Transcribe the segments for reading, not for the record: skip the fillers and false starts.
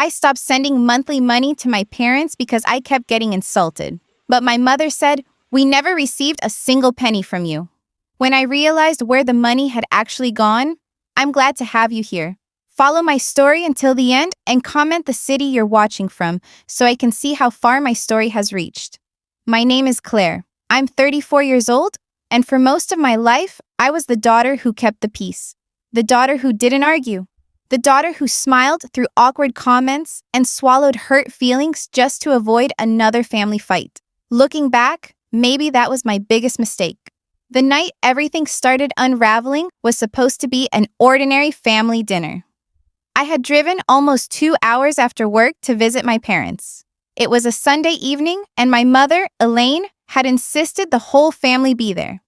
I stopped sending monthly money to my parents because I kept getting insulted. But my mother said, "We never received a single penny from you." When I realized where the money had actually gone, I'm glad to have you here. Follow my story until the end and comment the city you're watching from so I can see how far my story has reached. My name is Claire. I'm 34 years old, and for most of my life, I was the daughter who kept the peace. The daughter who didn't argue. The daughter who smiled through awkward comments and swallowed hurt feelings just to avoid another family fight. Looking back, maybe that was my biggest mistake. The night everything started unraveling was supposed to be an ordinary family dinner. I had driven almost 2 hours after work to visit my parents. It was a Sunday evening, and my mother, Elaine, had insisted the whole family be there.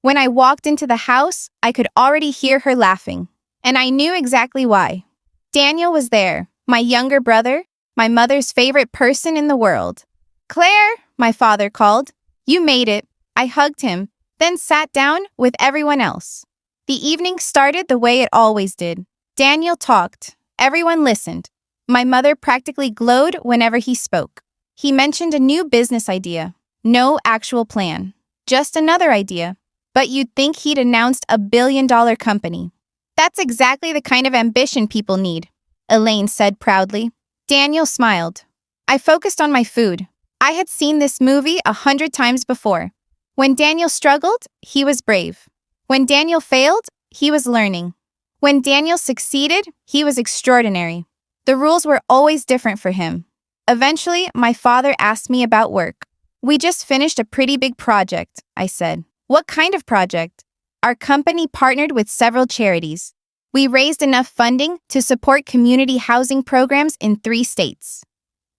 When I walked into the house, I could already hear her laughing, and I knew exactly why. Daniel was there, my younger brother, my mother's favorite person in the world. "Claire," my father called. "You made it." I hugged him, then sat down with everyone else. The evening started the way it always did. Daniel talked. Everyone listened. My mother practically glowed whenever he spoke. He mentioned a new business idea. No actual plan. Just another idea. But you'd think he'd announced a billion-dollar company. "That's exactly the kind of ambition people need," Elaine said proudly. Daniel smiled. I focused on my food. I had seen this movie 100 times before. When Daniel struggled, he was brave. When Daniel failed, he was learning. When Daniel succeeded, he was extraordinary. The rules were always different for him. Eventually, my father asked me about work. "We just finished a pretty big project," I said. "What kind of project?" "Our company partnered with several charities. We raised enough funding to support community housing programs in 3 states.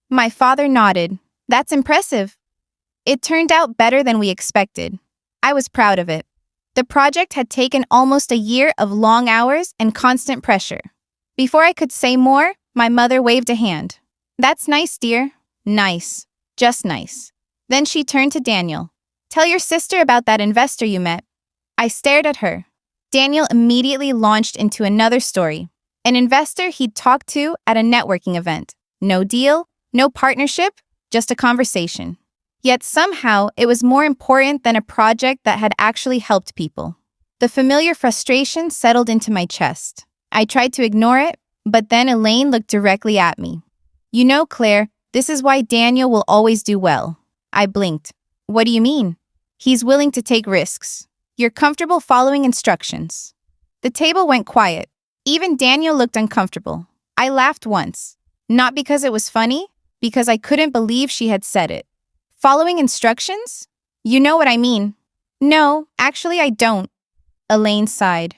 My father nodded. "That's impressive." It turned out better than we expected. I was proud of it. The project had taken almost a year of long hours and constant pressure. Before I could say more, my mother waved a hand. "That's nice, dear." Nice. Just nice. Then she turned to Daniel. "Tell your sister about that investor you met." I stared at her. Daniel immediately launched into another story. An investor he'd talked to at a networking event. No deal, no partnership, just a conversation. Yet somehow, it was more important than a project that had actually helped people. The familiar frustration settled into my chest. I tried to ignore it, but then Elaine looked directly at me. "You know, Claire, this is why Daniel will always do well." I blinked. "What do you mean?" "He's willing to take risks. You're comfortable following instructions." The table went quiet. Even Daniel looked uncomfortable. I laughed once. Not because it was funny, because I couldn't believe she had said it. "Following instructions? You know what I mean." "No, actually I don't." Elaine sighed.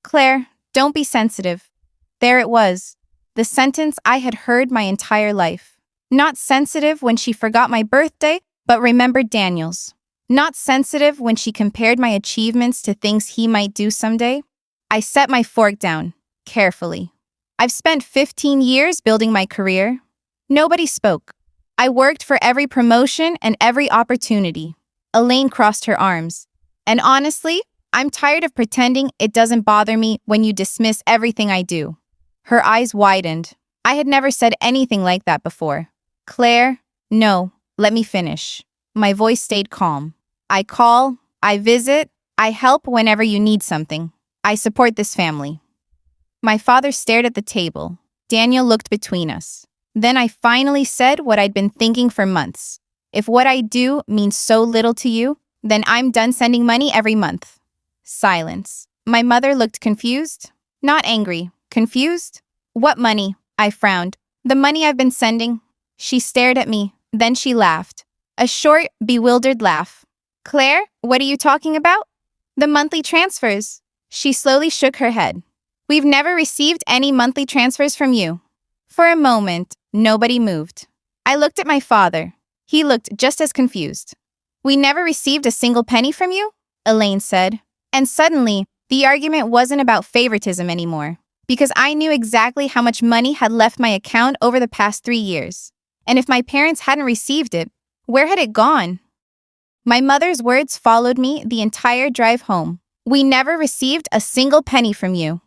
"Claire, don't be sensitive." There it was. The sentence I had heard my entire life. Not sensitive when she forgot my birthday, but remembered Daniel's. Not sensitive when she compared my achievements to things he might do someday. I set my fork down, carefully. I've spent 15 years building my career. Nobody spoke. I worked for every promotion and every opportunity. Elaine crossed her arms. "And honestly, I'm tired of pretending it doesn't bother me when you dismiss everything I do." Her eyes widened. I had never said anything like that before. "Claire, no, let me finish." My voice stayed calm. "I call, I visit, I help whenever you need something. I support this family." My father stared at the table. Daniel looked between us. Then I finally said what I'd been thinking for months. "If what I do means so little to you, then I'm done sending money every month." Silence. My mother looked confused. Not angry. Confused? "What money?" I frowned. "The money I've been sending." She stared at me. Then she laughed. A short, bewildered laugh. "Claire, what are you talking about?" "The monthly transfers." She slowly shook her head. "We've never received any monthly transfers from you." For a moment, nobody moved. I looked at my father. He looked just as confused. "We never received a single penny from you?" Elaine said. And suddenly, the argument wasn't about favoritism anymore, because I knew exactly how much money had left my account over the past 3 years. And if my parents hadn't received it, where had it gone? My mother's words followed me the entire drive home. "We never received a single penny from you."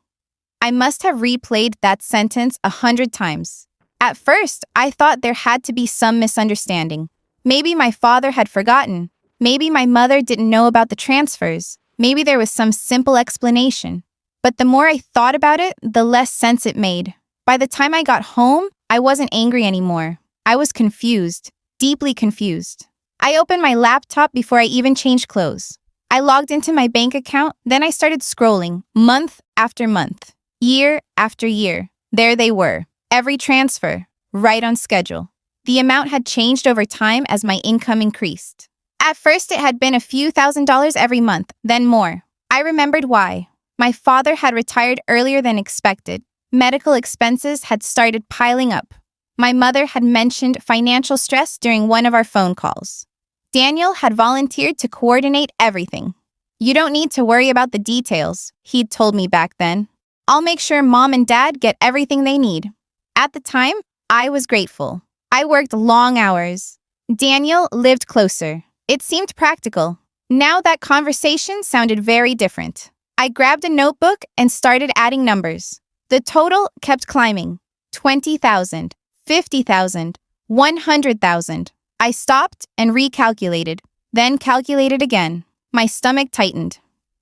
I must have replayed that sentence 100 times. At first, I thought there had to be some misunderstanding. Maybe my father had forgotten. Maybe my mother didn't know about the transfers. Maybe there was some simple explanation. But the more I thought about it, the less sense it made. By the time I got home, I wasn't angry anymore. I was confused, deeply confused. I opened my laptop before I even changed clothes. I logged into my bank account, then I started scrolling, month after month, year after year. There they were, every transfer, right on schedule. The amount had changed over time as my income increased. At first, it had been a few $1,000s every month, then more. I remembered why. My father had retired earlier than expected. Medical expenses had started piling up. My mother had mentioned financial stress during one of our phone calls. Daniel had volunteered to coordinate everything. "You don't need to worry about the details," he'd told me back then. "I'll make sure Mom and Dad get everything they need." At the time, I was grateful. I worked long hours. Daniel lived closer. It seemed practical. Now that conversation sounded very different. I grabbed a notebook and started adding numbers. The total kept climbing. 20,000, 50,000, 100,000. I stopped and recalculated, then calculated again. My stomach tightened.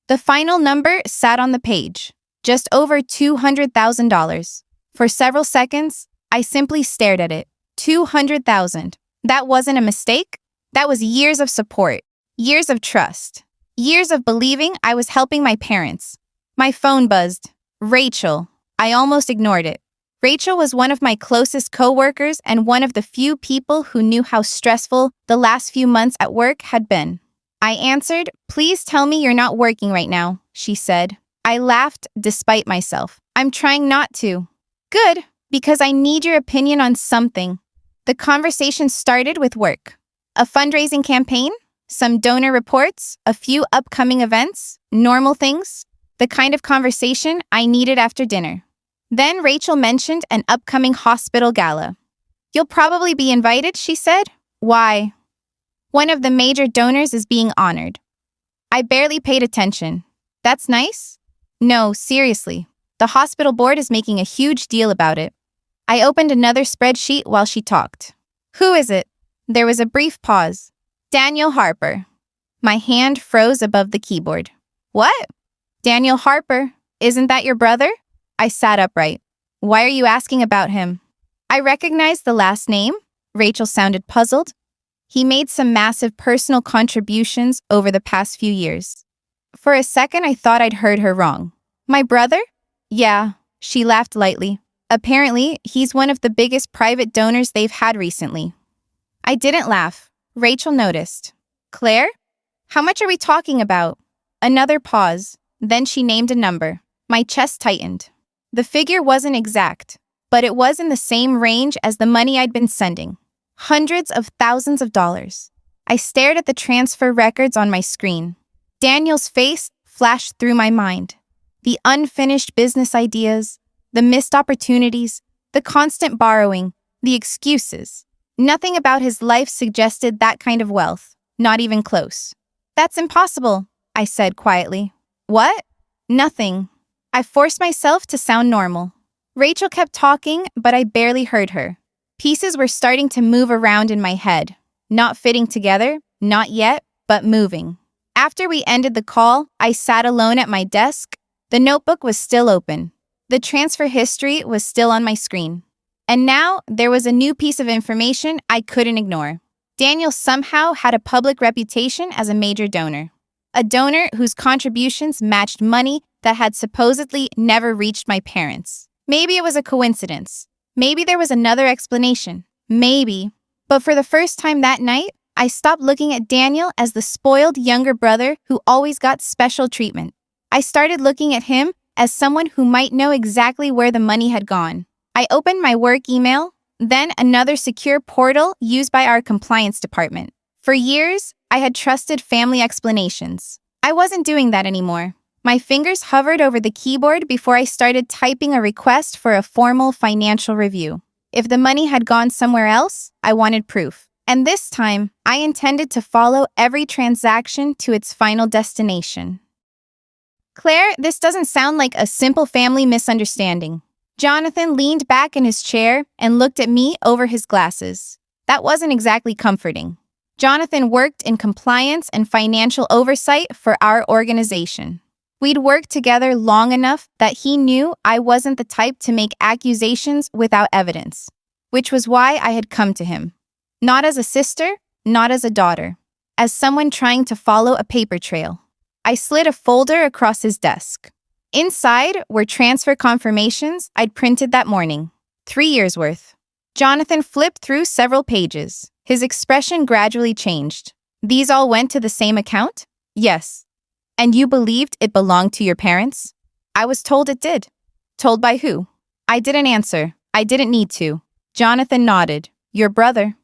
The final number sat on the page, just over $200,000. For several seconds, I simply stared at it. 200,000. That wasn't a mistake. That was years of support, years of trust, years of believing I was helping my parents. My phone buzzed. Rachel. I almost ignored it. Rachel was one of my closest coworkers and one of the few people who knew how stressful the last few months at work had been. I answered, "Please tell me you're not working right now," she said. I laughed despite myself. "I'm trying not to." "Good, because I need your opinion on something." The conversation started with work. A fundraising campaign, some donor reports, a few upcoming events, normal things, the kind of conversation I needed after dinner. Then Rachel mentioned an upcoming hospital gala. "You'll probably be invited," she said. "Why?" "One of the major donors is being honored." I barely paid attention. "That's nice?" "No, seriously. The hospital board is making a huge deal about it." I opened another spreadsheet while she talked. "Who is it?" There was a brief pause. "Daniel Harper." My hand froze above the keyboard. "What?" "Daniel Harper. Isn't that your brother?" I sat upright. "Why are you asking about him?" I recognized the last name. Rachel sounded puzzled. "He made some massive personal contributions over the past few years." For a second, I thought I'd heard her wrong. "My brother?" "Yeah," she laughed lightly. "Apparently, he's one of the biggest private donors they've had recently." I didn't laugh. Rachel noticed. "Claire? How much are we talking about?" Another pause. Then she named a number. My chest tightened. The figure wasn't exact, but it was in the same range as the money I'd been sending. Hundreds of thousands of dollars. I stared at the transfer records on my screen. Daniel's face flashed through my mind. The unfinished business ideas, the missed opportunities, the constant borrowing, the excuses. Nothing about his life suggested that kind of wealth, not even close. "That's impossible," I said quietly. "What?" "Nothing." I forced myself to sound normal. Rachel kept talking, but I barely heard her. Pieces were starting to move around in my head. Not fitting together, not yet, but moving. After we ended the call, I sat alone at my desk. The notebook was still open. The transfer history was still on my screen. And now, there was a new piece of information I couldn't ignore. Daniel somehow had a public reputation as a major donor. A donor whose contributions matched money that had supposedly never reached my parents. Maybe it was a coincidence. Maybe there was another explanation. Maybe. But for the first time that night, I stopped looking at Daniel as the spoiled younger brother who always got special treatment. I started looking at him as someone who might know exactly where the money had gone. I opened my work email, then another secure portal used by our compliance department. For years, I had trusted family explanations. I wasn't doing that anymore. My fingers hovered over the keyboard before I started typing a request for a formal financial review. If the money had gone somewhere else, I wanted proof. And this time, I intended to follow every transaction to its final destination. "Claire, this doesn't sound like a simple family misunderstanding." Jonathan leaned back in his chair and looked at me over his glasses. That wasn't exactly comforting. Jonathan worked in compliance and financial oversight for our organization. We'd worked together long enough that he knew I wasn't the type to make accusations without evidence, which was why I had come to him. Not as a sister, not as a daughter, as someone trying to follow a paper trail. I slid a folder across his desk. Inside were transfer confirmations I'd printed that morning. 3 years' worth. Jonathan flipped through several pages. His expression gradually changed. These all went to the same account? Yes. And you believed it belonged to your parents? I was told it did. Told by who? I didn't answer. I didn't need to. Jonathan nodded. Your brother.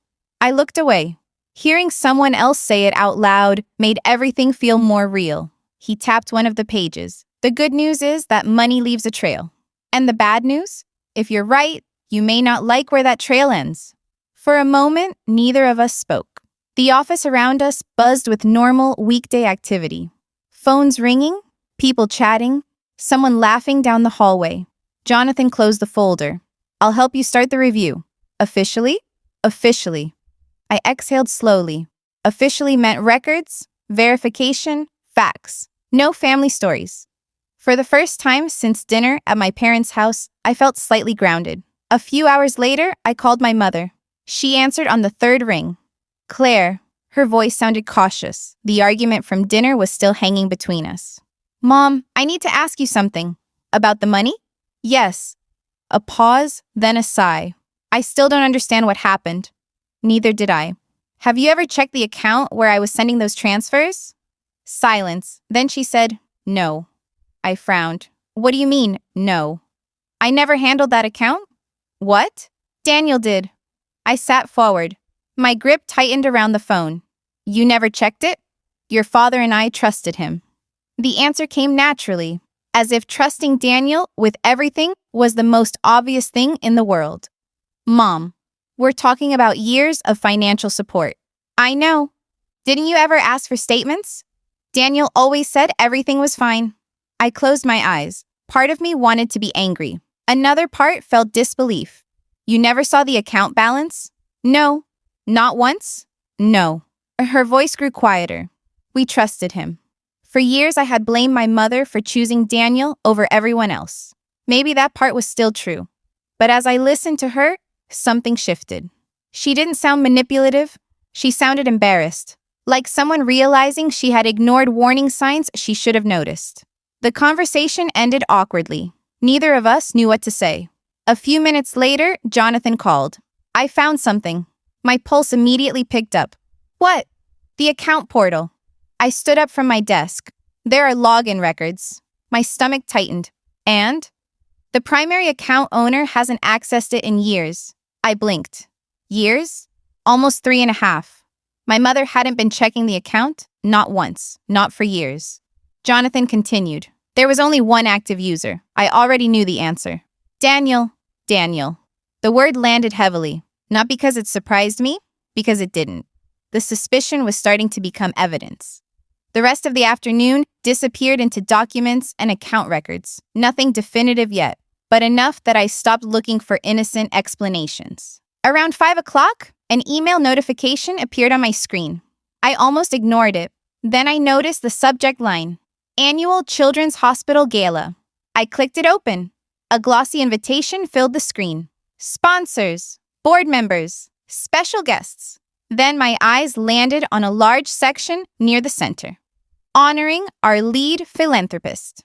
I looked away. Hearing someone else say it out loud made everything feel more real. He tapped one of the pages. The good news is that money leaves a trail. And the bad news? If you're right, you may not like where that trail ends. For a moment, neither of us spoke. The office around us buzzed with normal weekday activity. Phones ringing, people chatting, someone laughing down the hallway. Jonathan closed the folder. I'll help you start the review. Officially? Officially. I exhaled slowly. Officially meant records, verification, facts. No family stories. For the first time since dinner at my parents' house, I felt slightly grounded. A few hours later, I called my mother. She answered on the third ring. Claire. Her voice sounded cautious. The argument from dinner was still hanging between us. Mom, I need to ask you something. About the money? Yes. A pause, then a sigh. I still don't understand what happened. Neither did I. Have you ever checked the account where I was sending those transfers? Silence. Then she said, no. I frowned. What do you mean, no? I never handled that account? What? Daniel did. I sat forward. My grip tightened around the phone. You never checked it? Your father and I trusted him. The answer came naturally, as if trusting Daniel with everything was the most obvious thing in the world. Mom, we're talking about years of financial support. I know. Didn't you ever ask for statements? Daniel always said everything was fine. I closed my eyes. Part of me wanted to be angry. Another part felt disbelief. You never saw the account balance? No. Not once? No. Her voice grew quieter. We trusted him. For years, I had blamed my mother for choosing Daniel over everyone else. Maybe that part was still true. But as I listened to her, something shifted. She didn't sound manipulative. She sounded embarrassed, like someone realizing she had ignored warning signs she should have noticed. The conversation ended awkwardly. Neither of us knew what to say. A few minutes later, Jonathan called. I found something. My pulse immediately picked up. What? The account portal. I stood up from my desk. There are login records. My stomach tightened. And? The primary account owner hasn't accessed it in years. I blinked. Years? Almost 3.5. My mother hadn't been checking the account, not once, not for years. Jonathan continued. There was only one active user. I already knew the answer. Daniel. The word landed heavily, not because it surprised me, because it didn't. The suspicion was starting to become evidence. The rest of the afternoon disappeared into documents and account records. Nothing definitive yet, but enough that I stopped looking for innocent explanations. Around 5 o'clock, an email notification appeared on my screen. I almost ignored it. Then I noticed the subject line, Annual Children's Hospital Gala. I clicked it open. A glossy invitation filled the screen. Sponsors, board members, special guests. Then my eyes landed on a large section near the center. Honoring our lead philanthropist.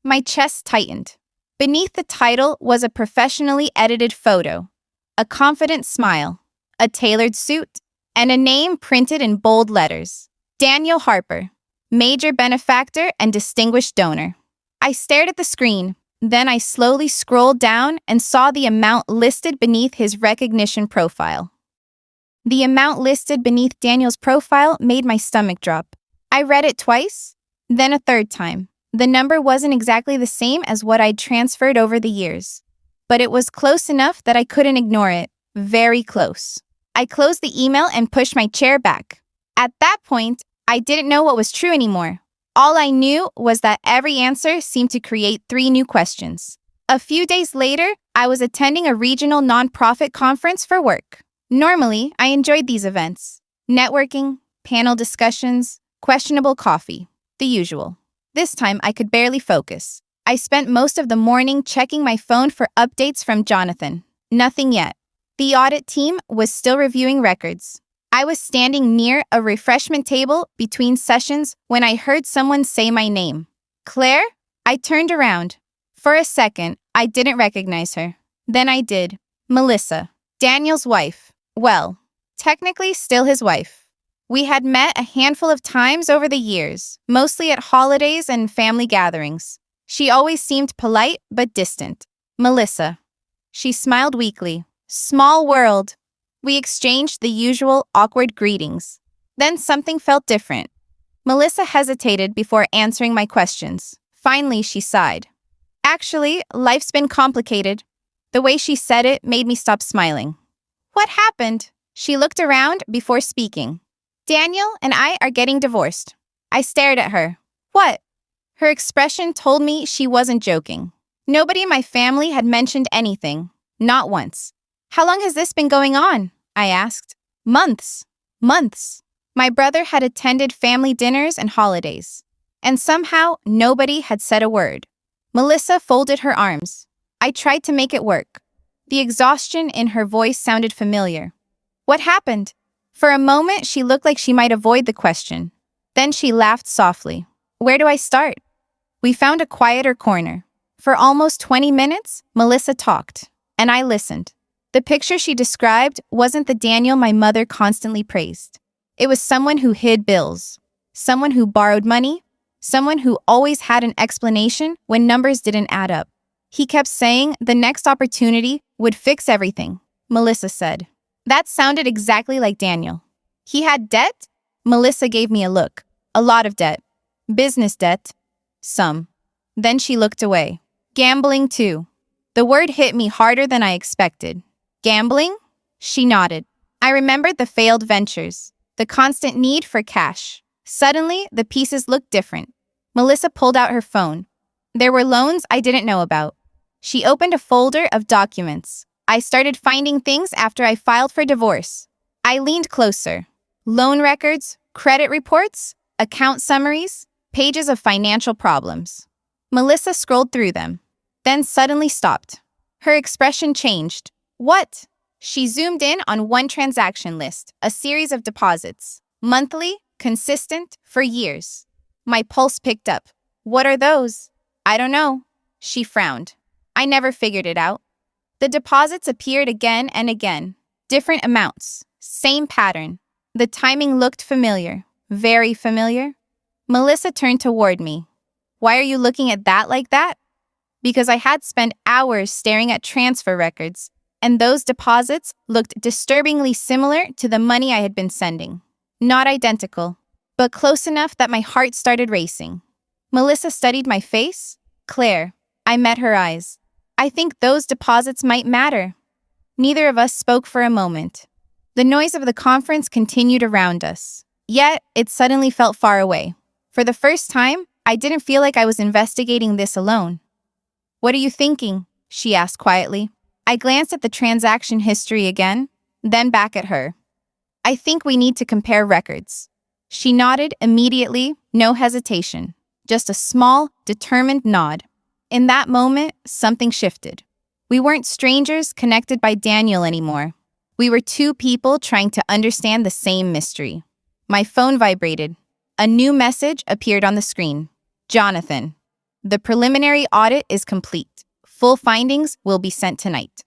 My chest tightened. Beneath the title was a professionally edited photo, a confident smile, a tailored suit, and a name printed in bold letters. Daniel Harper, major benefactor and distinguished donor. I stared at the screen. Then I slowly scrolled down and saw the amount listed beneath his recognition profile. The amount listed beneath Daniel's profile made my stomach drop. I read it twice, then a third time. The number wasn't exactly the same as what I'd transferred over the years, but it was close enough that I couldn't ignore it. Very close. I closed the email and pushed my chair back. At that point, I didn't know what was true anymore. All I knew was that every answer seemed to create 3 new questions. A few days later, I was attending a regional nonprofit conference for work. Normally, I enjoyed these events. Networking, panel discussions, questionable coffee, the usual. This time, I could barely focus. I spent most of the morning checking my phone for updates from Jonathan. Nothing yet. The audit team was still reviewing records. I was standing near a refreshment table between sessions when I heard someone say my name. Claire? I turned around. For a second, I didn't recognize her. Then I did. Melissa, Daniel's wife. Well, technically still his wife. We had met a handful of times over the years, mostly at holidays and family gatherings. She always seemed polite but distant. Melissa. She smiled weakly. Small world. We exchanged the usual awkward greetings. Then something felt different. Melissa hesitated before answering my questions. Finally, she sighed. Actually, life's been complicated. The way she said it made me stop smiling. What happened? She looked around before speaking. Daniel and I are getting divorced. I stared at her. What? Her expression told me she wasn't joking. Nobody in my family had mentioned anything. Not once. How long has this been going on? I asked. Months. Months. My brother had attended family dinners and holidays. And somehow, nobody had said a word. Melissa folded her arms. I tried to make it work. The exhaustion in her voice sounded familiar. What happened? For a moment, she looked like she might avoid the question. Then she laughed softly. Where do I start? We found a quieter corner. For almost 20 minutes, Melissa talked, and I listened. The picture she described wasn't the Daniel my mother constantly praised. It was someone who hid bills, someone who borrowed money, someone who always had an explanation when numbers didn't add up. He kept saying the next opportunity would fix everything, Melissa said. That sounded exactly like Daniel. He had debt? Melissa gave me a look. A lot of debt. Business debt. Some. Then she looked away. Gambling too. The word hit me harder than I expected. Gambling? She nodded. I remembered the failed ventures, the constant need for cash. Suddenly, the pieces looked different. Melissa pulled out her phone. There were loans I didn't know about. She opened a folder of documents. I started finding things after I filed for divorce. I leaned closer. Loan records, credit reports, account summaries, pages of financial problems. Melissa scrolled through them, then suddenly stopped. Her expression changed. What? She zoomed in on one transaction list, a series of deposits. Monthly, consistent, for years. My pulse picked up. What are those? I don't know. She frowned. I never figured it out. The deposits appeared again and again. Different amounts. Same pattern. The timing looked familiar. Very familiar. Melissa turned toward me. Why are you looking at that like that? Because I had spent hours staring at transfer records, and those deposits looked disturbingly similar to the money I had been sending. Not identical, but close enough that my heart started racing. Melissa studied my face. Claire. I met her eyes. I think those deposits might matter. Neither of us spoke for a moment. The noise of the conference continued around us. Yet, it suddenly felt far away. For the first time, I didn't feel like I was investigating this alone. What are you thinking? She asked quietly. I glanced at the transaction history again, then back at her. I think we need to compare records. She nodded immediately, no hesitation. Just a small, determined nod. In that moment, something shifted. We weren't strangers connected by Daniel anymore. We were two people trying to understand the same mystery. My phone vibrated. A new message appeared on the screen. Jonathan. The preliminary audit is complete. Full findings will be sent tonight.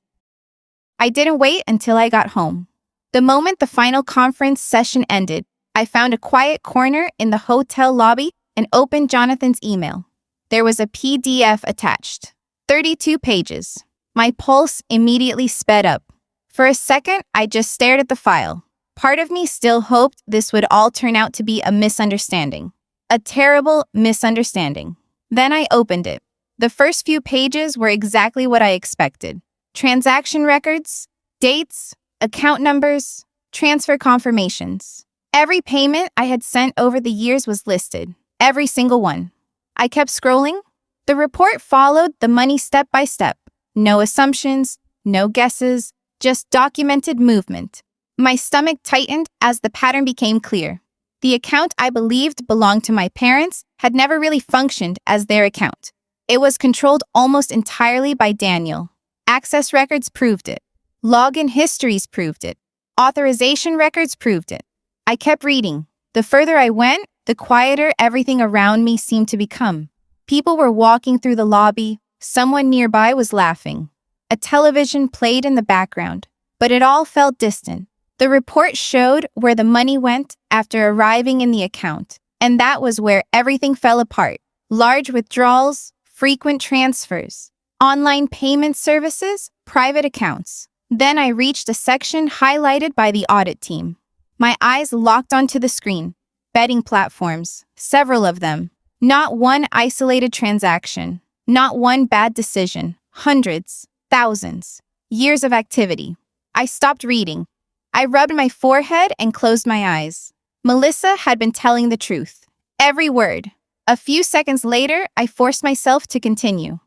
I didn't wait until I got home. The moment the final conference session ended, I found a quiet corner in the hotel lobby and opened Jonathan's email. There was a PDF attached. 32 pages. My pulse immediately sped up. For a second, I just stared at the file. Part of me still hoped this would all turn out to be a misunderstanding. A terrible misunderstanding. Then I opened it. The first few pages were exactly what I expected. Transaction records, dates, account numbers, transfer confirmations. Every payment I had sent over the years was listed. Every single one. I kept scrolling. The report followed the money step by step. No assumptions, no guesses, just documented movement. My stomach tightened as the pattern became clear. The account I believed belonged to my parents had never really functioned as their account. It was controlled almost entirely by Daniel. Access records proved it. Login histories proved it. Authorization records proved it. I kept reading. The further I went, the quieter everything around me seemed to become. People were walking through the lobby. Someone nearby was laughing. A television played in the background, but it all felt distant. The report showed where the money went after arriving in the account, and that was where everything fell apart. Large withdrawals, frequent transfers, online payment services, private accounts. Then I reached a section highlighted by the audit team. My eyes locked onto the screen. Betting platforms, several of them. Not one isolated transaction. Not one bad decision. Hundreds, thousands, years of activity. I stopped reading. I rubbed my forehead and closed my eyes. Melissa had been telling the truth. Every word. A few seconds later, I forced myself to continue.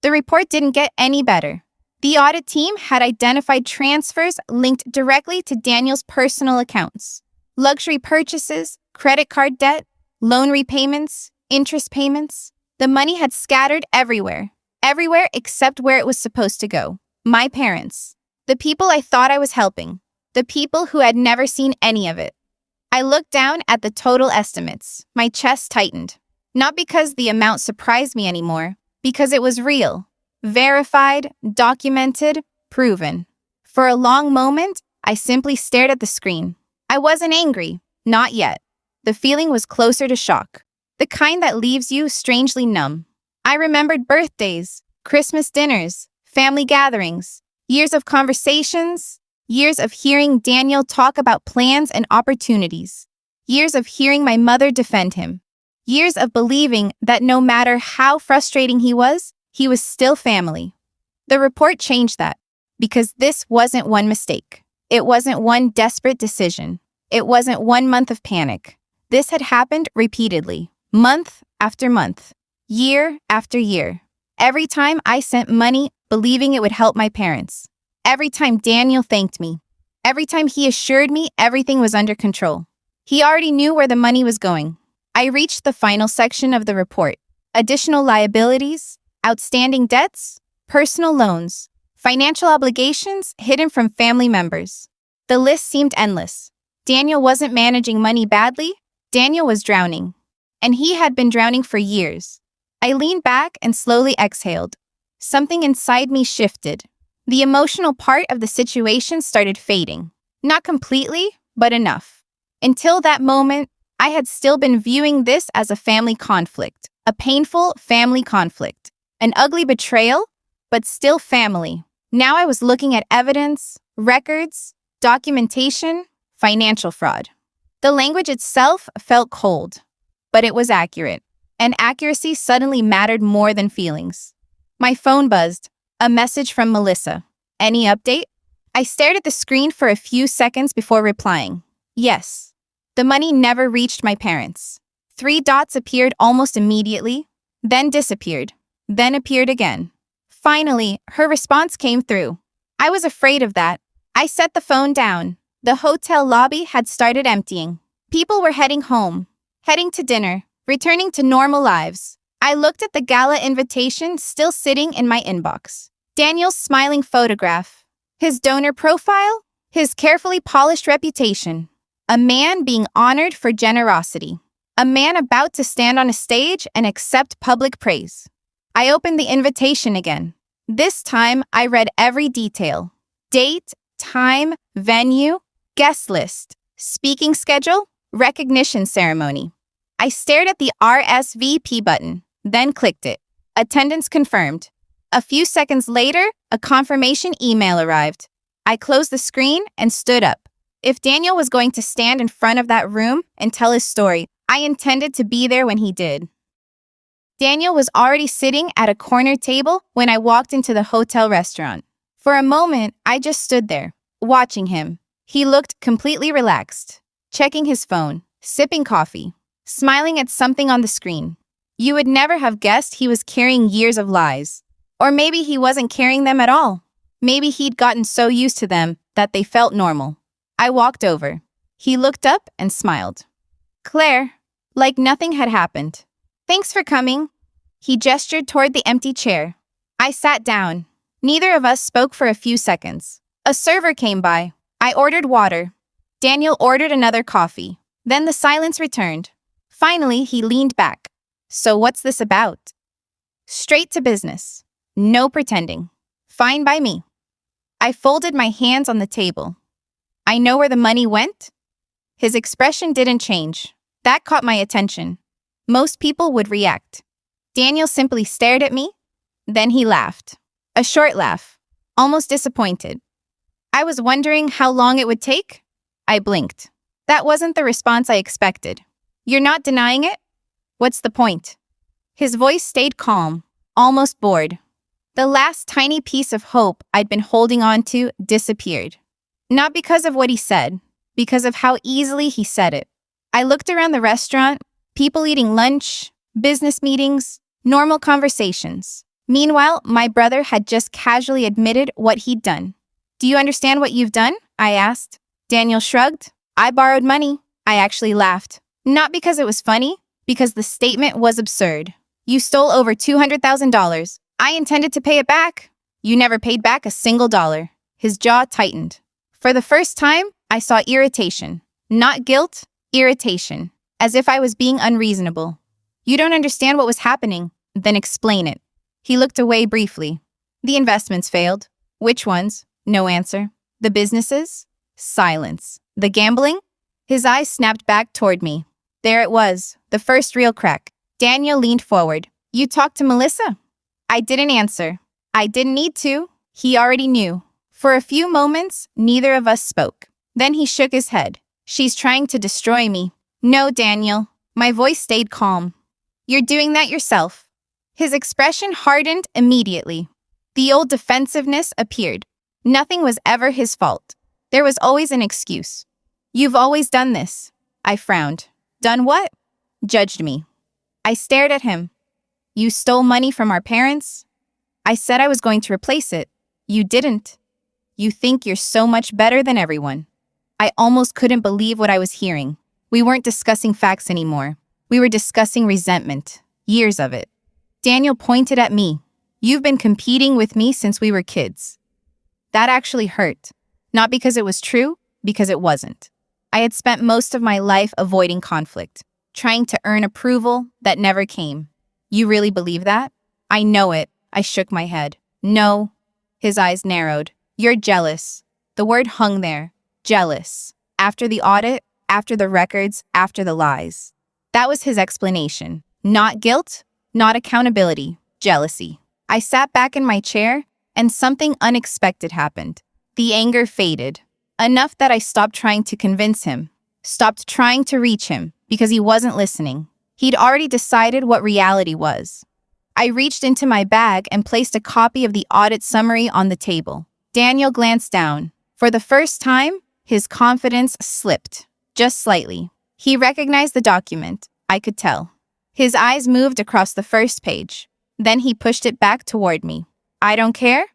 The report didn't get any better. The audit team had identified transfers linked directly to Daniel's personal accounts. Luxury purchases, credit card debt, loan repayments, interest payments. The money had scattered everywhere. Everywhere except where it was supposed to go. My parents. The people I thought I was helping. The people who had never seen any of it. I looked down at the total estimates. My chest tightened. Not because the amount surprised me anymore, because it was real. Verified, documented, proven. For a long moment, I simply stared at the screen. I wasn't angry. Not yet. The feeling was closer to shock. The kind that leaves you strangely numb. I remembered birthdays, Christmas dinners, family gatherings, years of conversations, years of hearing Daniel talk about plans and opportunities, years of hearing my mother defend him, years of believing that no matter how frustrating he was still family. The report changed that, because this wasn't one mistake. It wasn't one desperate decision. It wasn't 1 month of panic. This had happened repeatedly, month after month, year after year. Every time I sent money believing it would help my parents. Every time Daniel thanked me. Every time he assured me everything was under control. He already knew where the money was going. I reached the final section of the report. Additional liabilities, outstanding debts, personal loans, financial obligations hidden from family members. The list seemed endless. Daniel wasn't managing money badly. Daniel was drowning. And he had been drowning for years. I leaned back and slowly exhaled. Something inside me shifted. The emotional part of the situation started fading. Not completely, but enough. Until that moment, I had still been viewing this as a family conflict, a painful family conflict, an ugly betrayal, but still family. Now I was looking at evidence, records, documentation, financial fraud. The language itself felt cold, but it was accurate, and accuracy suddenly mattered more than feelings. My phone buzzed. A message from Melissa. Any update? I stared at the screen for a few seconds before replying. Yes. The money never reached my parents. 3 dots appeared almost immediately, then disappeared, then appeared again. Finally, her response came through. I was afraid of that. I set the phone down. The hotel lobby had started emptying. People were heading home, heading to dinner, returning to normal lives. I looked at the gala invitation still sitting in my inbox. Daniel's smiling photograph, his donor profile, his carefully polished reputation. A man being honored for generosity. A man about to stand on a stage and accept public praise. I opened the invitation again. This time, I read every detail. Date, time, venue, guest list, speaking schedule, recognition ceremony. I stared at the RSVP button, then clicked it. Attendance confirmed. A few seconds later, a confirmation email arrived. I closed the screen and stood up. If Daniel was going to stand in front of that room and tell his story, I intended to be there when he did. Daniel was already sitting at a corner table when I walked into the hotel restaurant. For a moment, I just stood there, watching him. He looked completely relaxed, checking his phone, sipping coffee, smiling at something on the screen. You would never have guessed he was carrying years of lies, Or maybe he wasn't carrying them at all. Maybe he'd gotten so used to them that they felt normal. I walked over. He looked up and smiled. Claire, like nothing had happened. Thanks for coming. He gestured toward the empty chair. I sat down. Neither of us spoke for a few seconds. A server came by. I ordered water. Daniel ordered another coffee. Then the silence returned. Finally, he leaned back. So what's this about? Straight to business. No pretending. Fine by me. I folded my hands on the table. I know where the money went? His expression didn't change. That caught my attention. Most people would react. Daniel simply stared at me. Then he laughed. A short laugh. Almost disappointed. I was wondering how long it would take. I blinked. That wasn't the response I expected. You're not denying it? What's the point? His voice stayed calm, almost bored. The last tiny piece of hope I'd been holding on to disappeared. Not because of what he said, because of how easily he said it. I looked around the restaurant, people eating lunch, business meetings, normal conversations. Meanwhile, my brother had just casually admitted what he'd done. Do you understand what you've done? I asked. Daniel shrugged. I borrowed money. I actually laughed. Not because it was funny, because the statement was absurd. You stole over $200,000. I intended to pay it back. You never paid back a single dollar. His jaw tightened. For the first time, I saw irritation. Not guilt, irritation. As if I was being unreasonable. You don't understand what was happening. Then explain it. He looked away briefly. The investments failed. Which ones? No answer. The businesses? Silence. The gambling? His eyes snapped back toward me. There it was, the first real crack. Daniel leaned forward. You talked to Melissa? I didn't answer. I didn't need to. He already knew. For a few moments, neither of us spoke. Then he shook his head. She's trying to destroy me. No, Daniel. My voice stayed calm. You're doing that yourself. His expression hardened immediately. The old defensiveness appeared. Nothing was ever his fault. There was always an excuse. You've always done this. I frowned. Done what? Judged me. I stared at him. You stole money from our parents? I said I was going to replace it. You didn't. You think you're so much better than everyone. I almost couldn't believe what I was hearing. We weren't discussing facts anymore. We were discussing resentment. Years of it. Daniel pointed at me. You've been competing with me since we were kids. That actually hurt. Not because it was true, because it wasn't. I had spent most of my life avoiding conflict, trying to earn approval that never came. You really believe that? I know it. I shook my head. No. His eyes narrowed. You're jealous. The word hung there. Jealous. After the audit, after the records, after the lies. That was his explanation. Not guilt, not accountability, jealousy. I sat back in my chair, and something unexpected happened. The anger faded. Enough that I stopped trying to convince him. Stopped trying to reach him, because he wasn't listening. He'd already decided what reality was. I reached into my bag and placed a copy of the audit summary on the table. Daniel glanced down. For the first time, his confidence slipped. Just slightly. He recognized the document. I could tell. His eyes moved across the first page. Then he pushed it back toward me. I don't care?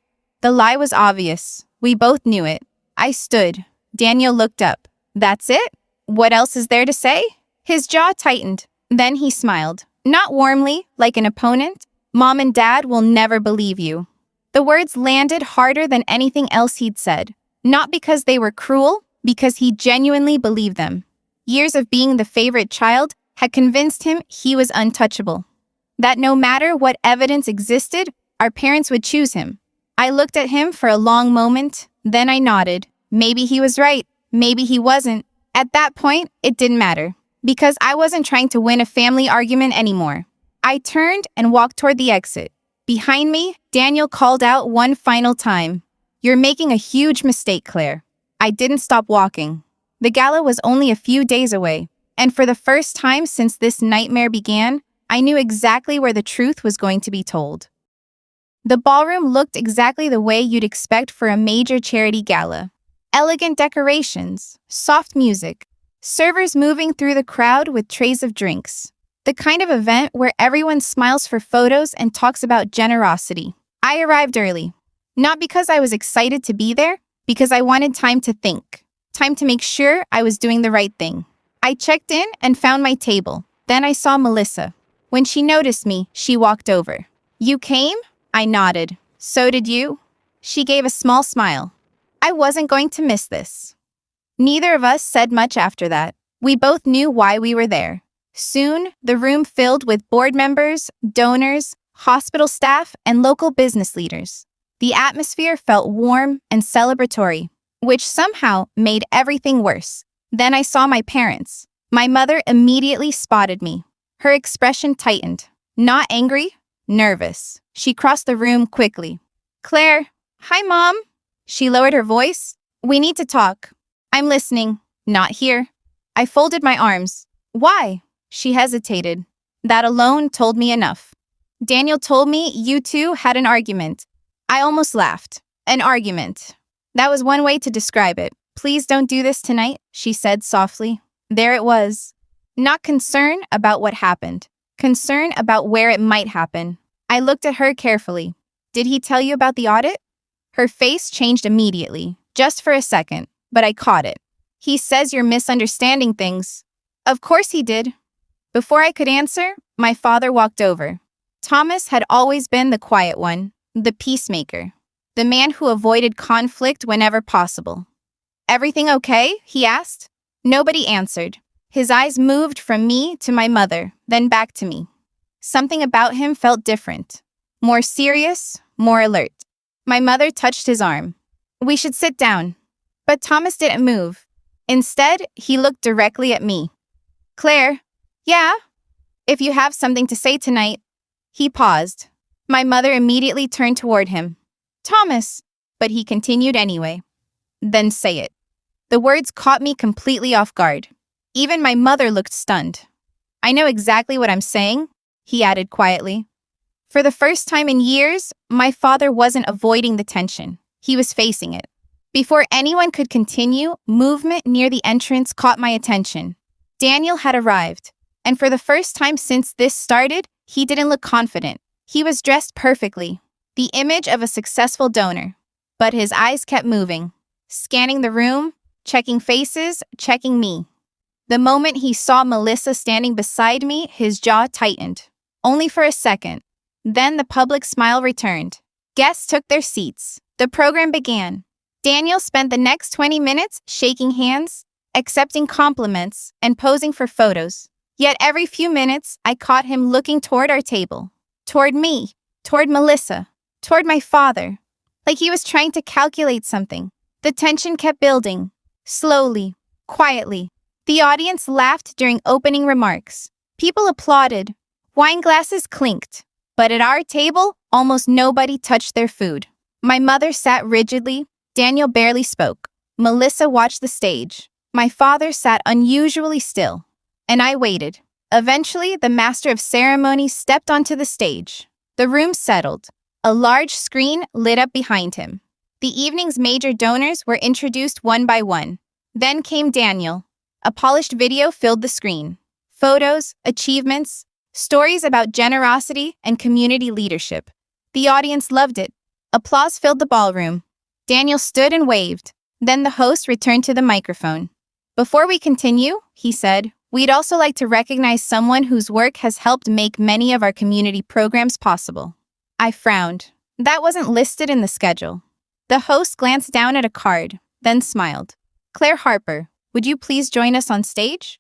The lie was obvious. We both knew it. I stood. Daniel looked up. That's it? What else is there to say? His jaw tightened. Then he smiled. Not warmly, like an opponent. Mom and Dad will never believe you. The words landed harder than anything else he'd said. Not because they were cruel, because he genuinely believed them. Years of being the favorite child had convinced him he was untouchable. That no matter what evidence existed, our parents would choose him. I looked at him for a long moment, then I nodded. Maybe he was right, maybe he wasn't. At that point, it didn't matter, because I wasn't trying to win a family argument anymore. I turned and walked toward the exit. Behind me, Daniel called out one final time. You're making a huge mistake, Claire. I didn't stop walking. The gala was only a few days away, and for the first time since this nightmare began, I knew exactly where the truth was going to be told. The ballroom looked exactly the way you'd expect for a major charity gala. Elegant decorations, soft music, servers moving through the crowd with trays of drinks. The kind of event where everyone smiles for photos and talks about generosity. I arrived early. Not because I was excited to be there, because I wanted time to think. Time to make sure I was doing the right thing. I checked in and found my table. Then I saw Melissa. When she noticed me, she walked over. "You came?" I nodded. "So did you?" She gave a small smile. I wasn't going to miss this. Neither of us said much after that. We both knew why we were there. Soon, the room filled with board members, donors, hospital staff, and local business leaders. The atmosphere felt warm and celebratory, which somehow made everything worse. Then I saw my parents. My mother immediately spotted me. Her expression tightened. Not angry, nervous. She crossed the room quickly. "Claire." "Hi, Mom." She lowered her voice. "We need to talk." "I'm listening." "Not here." I folded my arms. "Why?" She hesitated. That alone told me enough. "Daniel told me you two had an argument." I almost laughed. An argument. That was one way to describe it. "Please don't do this tonight," she said softly. There it was. Not concern about what happened. Concern about where it might happen. I looked at her carefully. "Did he tell you about the audit?" Her face changed immediately, just for a second, but I caught it. "He says you're misunderstanding things." Of course he did. Before I could answer, my father walked over. Thomas had always been the quiet one, the peacemaker, the man who avoided conflict whenever possible. "Everything okay?" he asked. Nobody answered. His eyes moved from me to my mother, then back to me. Something about him felt different. More serious, more alert. My mother touched his arm. "We should sit down." But Thomas didn't move. Instead, he looked directly at me. "Claire." "Yeah?" "If you have something to say tonight." He paused. My mother immediately turned toward him. "Thomas." But he continued anyway. "Then say it." The words caught me completely off guard. Even my mother looked stunned. "I know exactly what I'm saying," he added quietly. For the first time in years, my father wasn't avoiding the tension. He was facing it. Before anyone could continue, movement near the entrance caught my attention. Daniel had arrived, and for the first time since this started, he didn't look confident. He was dressed perfectly, the image of a successful donor. But his eyes kept moving, scanning the room, checking faces, checking me. The moment he saw Melissa standing beside me, his jaw tightened. Only for a second. Then the public smile returned. Guests took their seats. The program began. Daniel spent the next 20 minutes shaking hands, accepting compliments, and posing for photos. Yet every few minutes, I caught him looking toward our table. Toward me. Toward Melissa. Toward my father. Like he was trying to calculate something. The tension kept building. Slowly. Quietly. The audience laughed during opening remarks. People applauded. Wine glasses clinked. But at our table, almost nobody touched their food. My mother sat rigidly. Daniel barely spoke. Melissa watched the stage. My father sat unusually still. And I waited. Eventually, the master of ceremonies stepped onto the stage. The room settled. A large screen lit up behind him. The evening's major donors were introduced one by one. Then came Daniel. A polished video filled the screen. Photos, achievements, stories about generosity and community leadership. The audience loved it. Applause filled the ballroom. Daniel stood and waved. Then the host returned to the microphone. "Before we continue," he said, "we'd also like to recognize someone whose work has helped make many of our community programs possible." I frowned. That wasn't listed in the schedule. The host glanced down at a card, then smiled. "Claire Harper, would you please join us on stage?"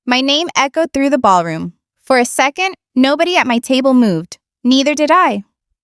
My name echoed through the ballroom. For a second, nobody at my table moved. Neither did I.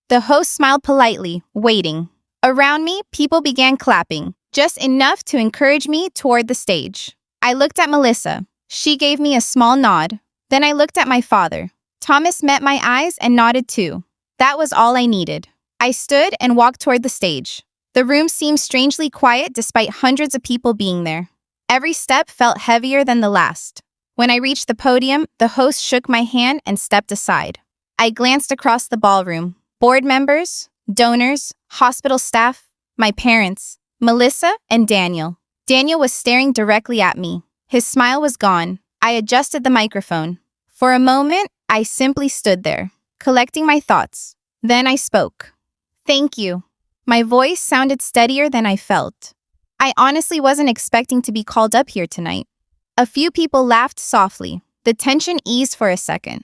The host smiled politely, waiting. Around me, people began clapping, just enough to encourage me toward the stage. I looked at Melissa. She gave me a small nod. Then I looked at my father. Thomas met my eyes and nodded too. That was all I needed. I stood and walked toward the stage. The room seemed strangely quiet despite hundreds of people being there. Every step felt heavier than the last. When I reached the podium, the host shook my hand and stepped aside. I glanced across the ballroom. Board members, donors, hospital staff, my parents, Melissa and Daniel. Daniel was staring directly at me. His smile was gone. I adjusted the microphone. For a moment, I simply stood there, collecting my thoughts. Then I spoke. Thank you. My voice sounded steadier than I felt. I honestly wasn't expecting to be called up here tonight. A few people laughed softly. The tension eased for a second.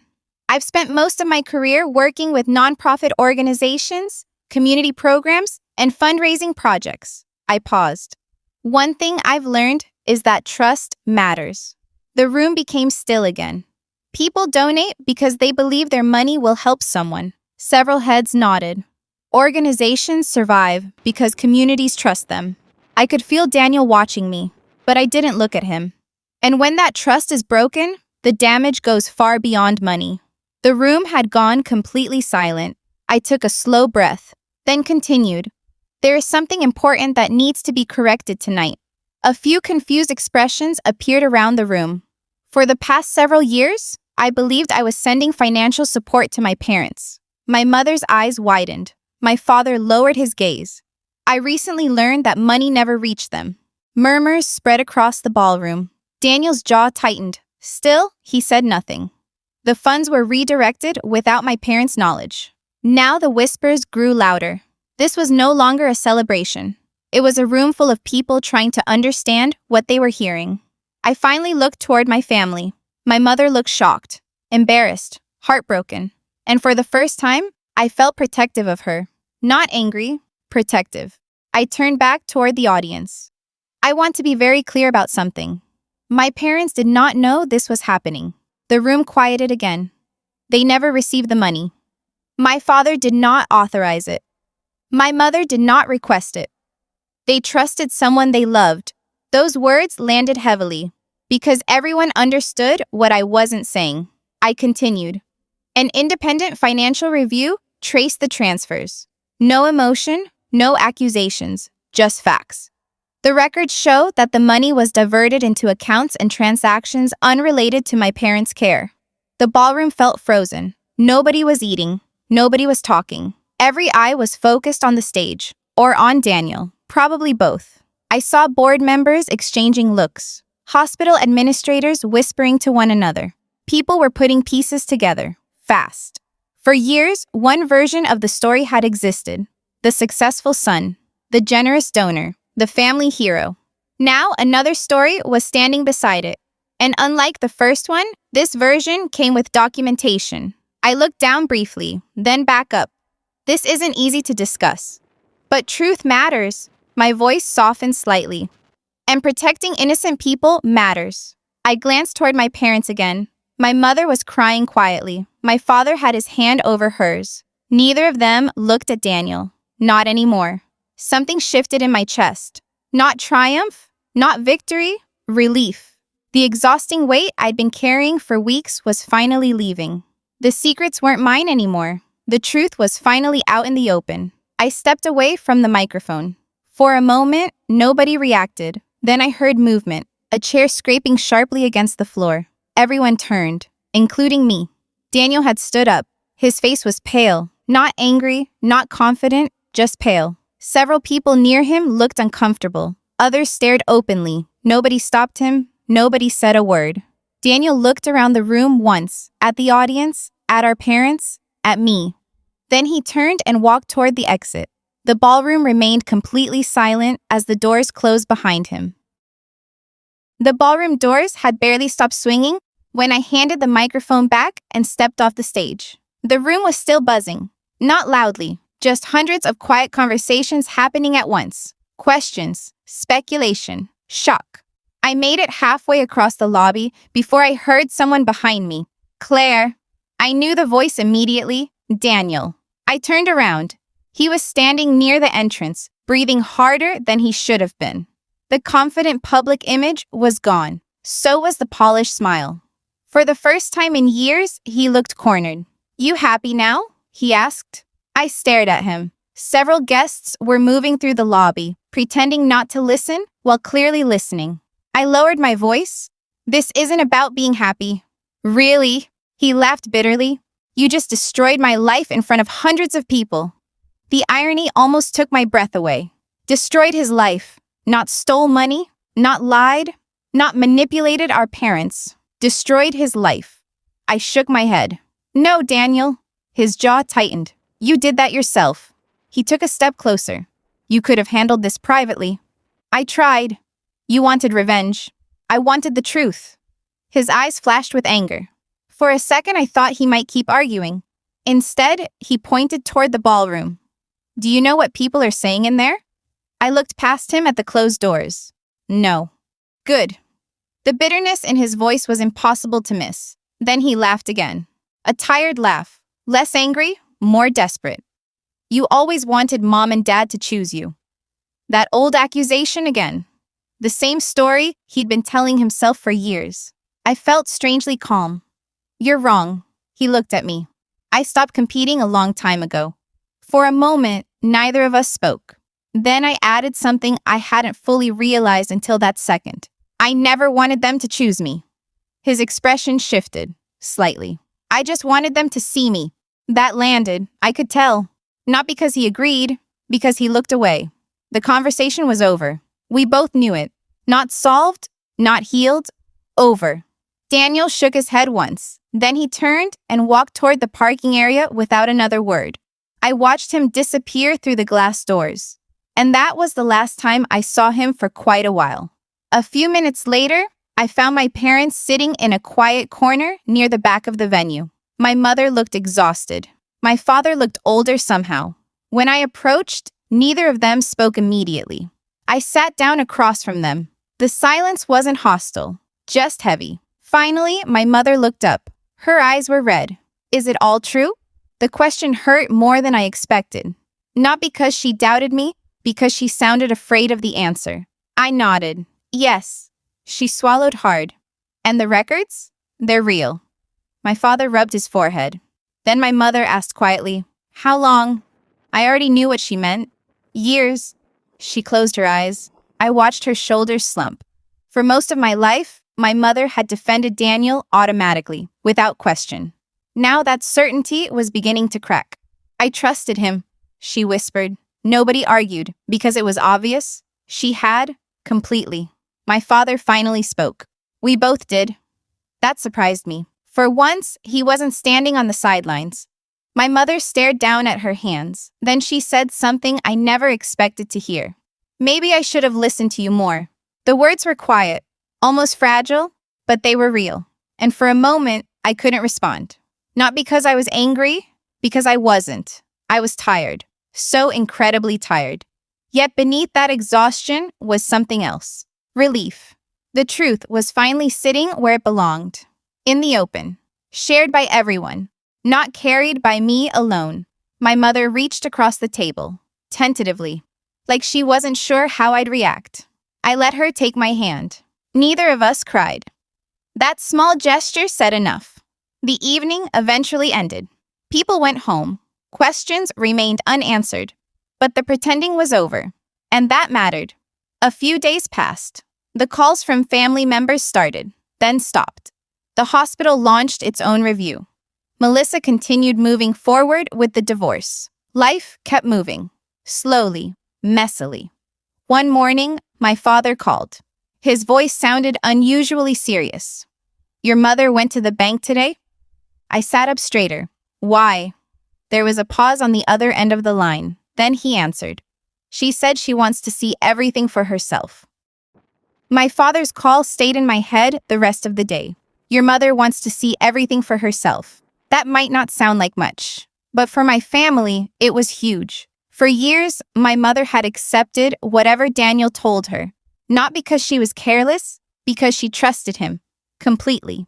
I've spent most of my career working with nonprofit organizations, community programs, and fundraising projects. I paused. One thing I've learned is that trust matters. The room became still again. People donate because they believe their money will help someone. Several heads nodded. Organizations survive because communities trust them. I could feel Daniel watching me, but I didn't look at him. And when that trust is broken, the damage goes far beyond money. The room had gone completely silent. I took a slow breath, then continued. There is something important that needs to be corrected tonight. A few confused expressions appeared around the room. For the past several years, I believed I was sending financial support to my parents. My mother's eyes widened. My father lowered his gaze. I recently learned that money never reached them. Murmurs spread across the ballroom. Daniel's jaw tightened. Still, he said nothing. The funds were redirected without my parents' knowledge. Now the whispers grew louder. This was no longer a celebration. It was a room full of people trying to understand what they were hearing. I finally looked toward my family. My mother looked shocked, embarrassed, heartbroken. And for the first time, I felt protective of her. Not angry, protective. I turned back toward the audience. I want to be very clear about something. My parents did not know this was happening. The room quieted again. They never received the money. My father did not authorize it. My mother did not request it. They trusted someone they loved. Those words landed heavily, because everyone understood what I wasn't saying. I continued. An independent financial review traced the transfers. No emotion, no accusations, just facts. The records show that the money was diverted into accounts and transactions unrelated to my parents' care. The ballroom felt frozen. Nobody was eating. Nobody was talking. Every eye was focused on the stage, or on Daniel, probably both. I saw board members exchanging looks, hospital administrators whispering to one another. People were putting pieces together, fast. For years, one version of the story had existed. The successful son, the generous donor, the family hero. Now another story was standing beside it. And unlike the first one, this version came with documentation. I looked down briefly, then back up. This isn't easy to discuss. But truth matters. My voice softened slightly. And protecting innocent people matters. I glanced toward my parents again. My mother was crying quietly. My father had his hand over hers. Neither of them looked at Daniel. Not anymore. Something shifted in my chest. Not triumph, not victory, relief. The exhausting weight I'd been carrying for weeks was finally leaving. The secrets weren't mine anymore. The truth was finally out in the open. I stepped away from the microphone. For a moment, nobody reacted. Then I heard movement, a chair scraping sharply against the floor. Everyone turned, including me. Daniel had stood up. His face was pale, not angry, not confident, just pale. Several people near him looked uncomfortable. Others stared openly. Nobody stopped him. Nobody said a word. Daniel looked around the room once, at the audience, at our parents, at me. Then he turned and walked toward the exit. The ballroom remained completely silent as the doors closed behind him. The ballroom doors had barely stopped swinging when I handed the microphone back and stepped off the stage. The room was still buzzing, not loudly, just hundreds of quiet conversations happening at once. Questions, speculation, shock. I made it halfway across the lobby before I heard someone behind me. Claire. I knew the voice immediately. Daniel. I turned around. He was standing near the entrance, breathing harder than he should have been. The confident public image was gone. So was the polished smile. For the first time in years, he looked cornered. You happy now? He asked. I stared at him. Several guests were moving through the lobby, pretending not to listen while clearly listening. I lowered my voice. This isn't about being happy. Really? He laughed bitterly. You just destroyed my life in front of hundreds of people. The irony almost took my breath away. Destroyed his life. Not stole money, not lied, not manipulated our parents. Destroyed his life. I shook my head. No, Daniel. His jaw tightened. You did that yourself. He took a step closer. You could have handled this privately. I tried. You wanted revenge. I wanted the truth. His eyes flashed with anger. For a second, I thought he might keep arguing. Instead, he pointed toward the ballroom. Do you know what people are saying in there? I looked past him at the closed doors. No. Good. The bitterness in his voice was impossible to miss. Then he laughed again. A tired laugh. Less angry, more desperate. You always wanted mom and dad to choose you. That old accusation again. The same story he'd been telling himself for years. I felt strangely calm. You're wrong. He looked at me. I stopped competing a long time ago. For a moment, neither of us spoke. Then I added something I hadn't fully realized until that second. I never wanted them to choose me. His expression shifted, slightly. I just wanted them to see me. That landed, I could tell. Not because he agreed, because he looked away. The conversation was over. We both knew it. Not solved, not healed, over. Daniel shook his head once. Then he turned and walked toward the parking area without another word. I watched him disappear through the glass doors. And that was the last time I saw him for quite a while. A few minutes later, I found my parents sitting in a quiet corner near the back of the venue. My mother looked exhausted. My father looked older somehow. When I approached, neither of them spoke immediately. I sat down across from them. The silence wasn't hostile, just heavy. Finally, my mother looked up. Her eyes were red. Is it all true? The question hurt more than I expected. Not because she doubted me, because she sounded afraid of the answer. I nodded. Yes. She swallowed hard. And the records? They're real. My father rubbed his forehead. Then my mother asked quietly, How long? I already knew what she meant. Years. She closed her eyes. I watched her shoulders slump. For most of my life, my mother had defended Daniel automatically, without question. Now that certainty was beginning to crack. I trusted him, she whispered. Nobody argued, because it was obvious. She had, completely. My father finally spoke. We both did. That surprised me. For once, he wasn't standing on the sidelines. My mother stared down at her hands. Then she said something I never expected to hear. Maybe I should have listened to you more. The words were quiet, almost fragile, but they were real. And for a moment, I couldn't respond. Not because I was angry, because I wasn't. I was tired. So incredibly tired. Yet beneath that exhaustion was something else. Relief. The truth was finally sitting where it belonged. In the open. Shared by everyone. Not carried by me alone. My mother reached across the table. Tentatively. Like she wasn't sure how I'd react. I let her take my hand. Neither of us cried. That small gesture said enough. The evening eventually ended. People went home. Questions remained unanswered. But the pretending was over. And that mattered. A few days passed. The calls from family members started, then stopped. The hospital launched its own review. Melissa continued moving forward with the divorce. Life kept moving. Slowly, messily. One morning, my father called. His voice sounded unusually serious. Your mother went to the bank today? I sat up straighter. Why? There was a pause on the other end of the line. Then he answered. She said she wants to see everything for herself. My father's call stayed in my head the rest of the day. Your mother wants to see everything for herself. That might not sound like much, but for my family, it was huge. For years, my mother had accepted whatever Daniel told her, not because she was careless, because she trusted him, completely.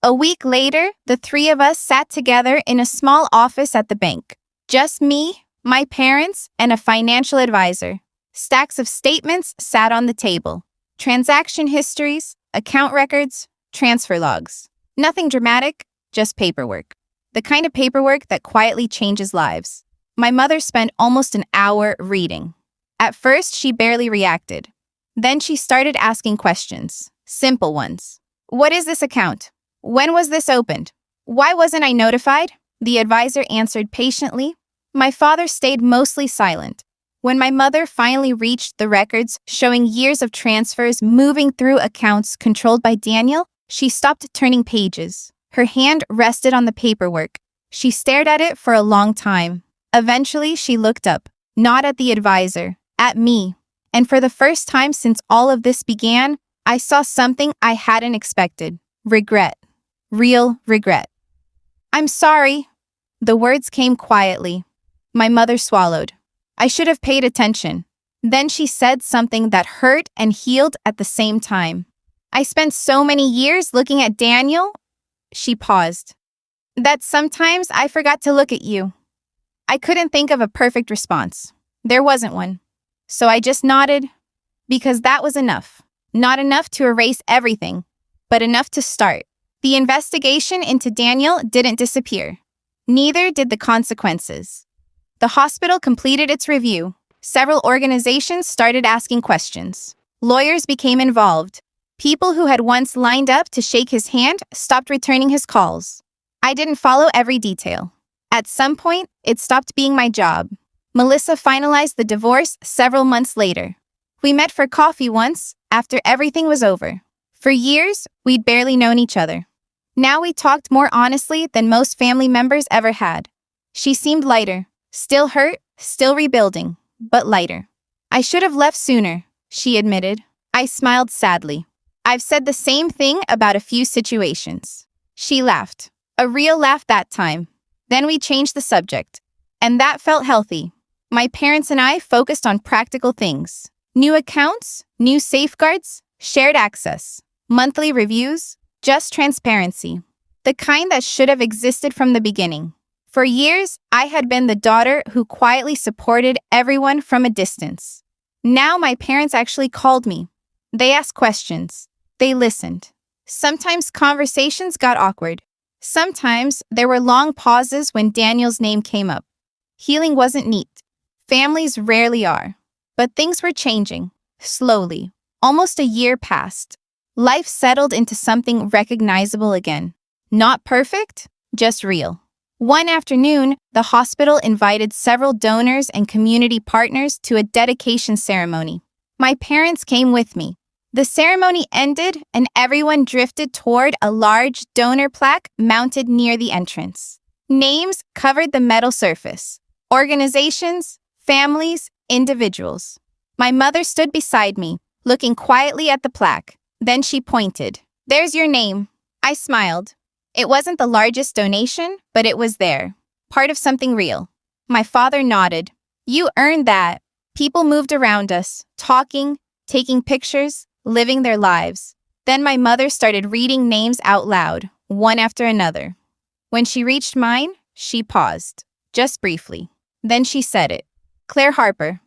A week later, the three of us sat together in a small office at the bank. Just me, my parents, and a financial advisor. Stacks of statements sat on the table. Transaction histories, account records, transfer logs. Nothing dramatic, just paperwork. The kind of paperwork that quietly changes lives. My mother spent almost an hour reading. At first, she barely reacted. Then she started asking questions, simple ones. What is this account? When was this opened? Why wasn't I notified? The advisor answered patiently. My father stayed mostly silent. When my mother finally reached the records showing years of transfers moving through accounts controlled by Daniel, she stopped turning pages. Her hand rested on the paperwork. She stared at it for a long time. Eventually, she looked up, not at the advisor, at me. And for the first time since all of this began, I saw something I hadn't expected. Regret. Real regret. I'm sorry. The words came quietly. My mother swallowed. I should have paid attention. Then she said something that hurt and healed at the same time. I spent so many years looking at Daniel. She paused. That sometimes I forgot to look at you. I couldn't think of a perfect response. There wasn't one. So I just nodded, because that was enough. Not enough to erase everything, but enough to start. The investigation into Daniel didn't disappear. Neither did the consequences. The hospital completed its review. Several organizations started asking questions. Lawyers became involved. People who had once lined up to shake his hand stopped returning his calls. I didn't follow every detail. At some point, it stopped being my job. Melissa finalized the divorce several months later. We met for coffee once, after everything was over. For years, we'd barely known each other. Now we talked more honestly than most family members ever had. She seemed lighter, still hurt, still rebuilding, but lighter. I should have left sooner, she admitted. I smiled sadly. I've said the same thing about a few situations. She laughed. A real laugh that time. Then we changed the subject. And that felt healthy. My parents and I focused on practical things. New accounts, new safeguards, shared access, monthly reviews, just transparency. The kind that should have existed from the beginning. For years, I had been the daughter who quietly supported everyone from a distance. Now my parents actually called me. They asked questions. They listened. Sometimes conversations got awkward. Sometimes there were long pauses when Daniel's name came up. Healing wasn't neat. Families rarely are. But things were changing. Slowly. Almost a year passed. Life settled into something recognizable again. Not perfect, just real. One afternoon, the hospital invited several donors and community partners to a dedication ceremony. My parents came with me. The ceremony ended and everyone drifted toward a large donor plaque mounted near the entrance. Names covered the metal surface. Organizations, families, individuals. My mother stood beside me, looking quietly at the plaque. Then she pointed. There's your name. I smiled. It wasn't the largest donation, but it was there. Part of something real. My father nodded. You earned that. People moved around us, talking, taking pictures, living their lives. Then my mother started reading names out loud, one after another. When she reached mine, she paused, just briefly. Then she said it. Claire Harper.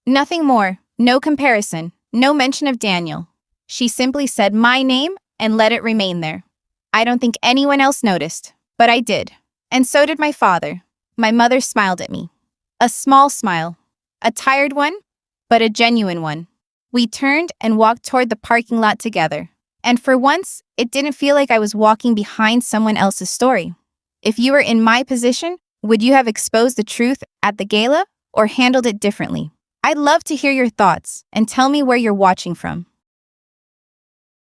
Nothing more, no comparison, no mention of Daniel. She simply said my name and let it remain there. I don't think anyone else noticed, but I did. And so did my father. My mother smiled at me. A small smile. A tired one, but a genuine one. We turned and walked toward the parking lot together. And for once, it didn't feel like I was walking behind someone else's story. If you were in my position, would you have exposed the truth at the gala or handled it differently? I'd love to hear your thoughts and tell me where you're watching from.